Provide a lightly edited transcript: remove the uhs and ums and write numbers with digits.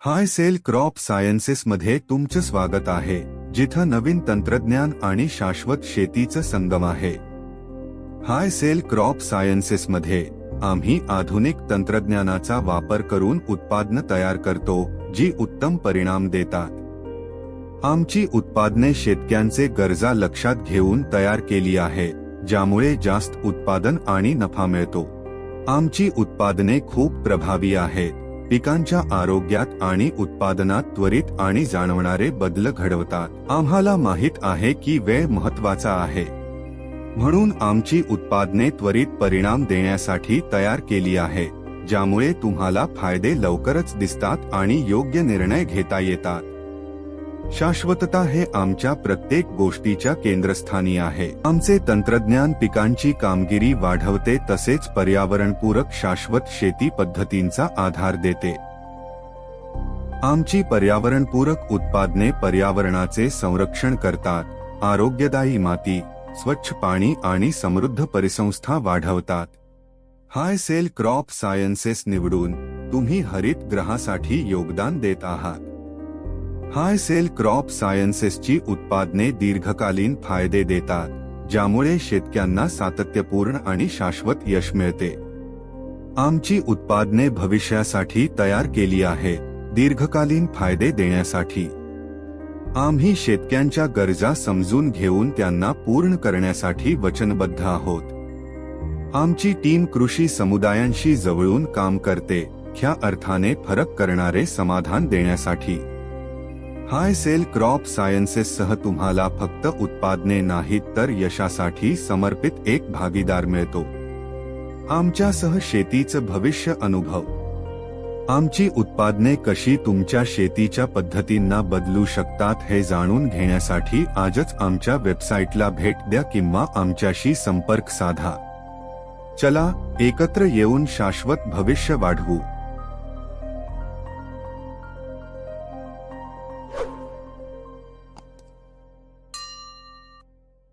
हाय sale crop sciences मध्ये तुमचं स्वागत आहे, जिथं नवीन तंत्रज्ञान आणि शाश्वत शेतीचं संगम आहे। हाय सेल क्रॉप सायन्सेस मध्ये आम्ही आधुनिक तंत्रज्ञानाचा वापर करून उत्पादन तयार करतो, जी उत्तम परिणाम देतात। आमची उत्पादने शेतकऱ्यांचे गरजा लक्षात घेऊन तयार केली आहे, ज्यामुळे जास्त उत्पादन आणि नफा मिळतो। आमची उत्पादने खूप प्रभावी आहेत, पिकांच्या आरोग्यात आणि उत्पादनात त्वरित आणि जाणवणारे बदल घडवतात। आम्हाला माहित आहे की वेळ महत्त्वाचा आहे, म्हणून आमची उत्पादने त्वरित परिणाम देण्यासाठी तयार केली आहे, ज्यामुळे तुम्हाला फायदे लवकरच दिसतात आणि योग्य निर्णय घेता येतात। शाश्वतता हे आमच्या प्रत्येक गोष्टीच्या केंद्रस्थानी आहे। आमचे तंत्रज्ञान पिकांची कामगिरी वाढवते, तसेच पर्यावरणपूरक शाश्वत शेती पद्धतींचा आधार देते। आमची पर्यावरणपूरक उत्पादने पर्यावरणाचे संरक्षण करतात, आरोग्यदायी माती, स्वच्छ पाणी आणि समृद्ध परिसंस्था वाढवतात। हाय सेल क्रॉप सायन्सेस निवडून तुम्ही हरितगृहासाठी योगदान देत आहात। हाय सेल क्रॉप सायन्सेसची उत्पादने दीर्घकालीन फायदे देतात, ज्यामुळे शेतकऱ्यांना सातत्यपूर्ण आणि शाश्वत यश मिळते। आमची उत्पादने भविष्यासाठी तयार केली आहे, दीर्घकालीन फायदे देण्यासाठी। आम्ही शेतकऱ्यांच्या गरजा समजून घेऊन त्यांना पूर्ण करण्यासाठी वचनबद्ध आहोत। आमची टीम कृषी समुदायांशी जवळून काम करते, ह्या अर्थाने फरक करणारे समाधान देण्यासाठी। हाय सेल क्रॉप सायन्सेससह तुम्हाला फक्त उत्पादने नाहीत तर यशासाठी समर्पित एक भागीदार मिळतो। आमच्यासह शेतीचं भविष्य अनुभव। आमची उत्पादने कशी तुमच्या शेतीच्या पद्धतींना बदलू शकतात हे जाणून घेण्यासाठी आजच आमच्या वेबसाईटला भेट द्या किंवा आमच्याशी संपर्क साधा। चला एकत्र येऊन शाश्वत भविष्य वाढवू।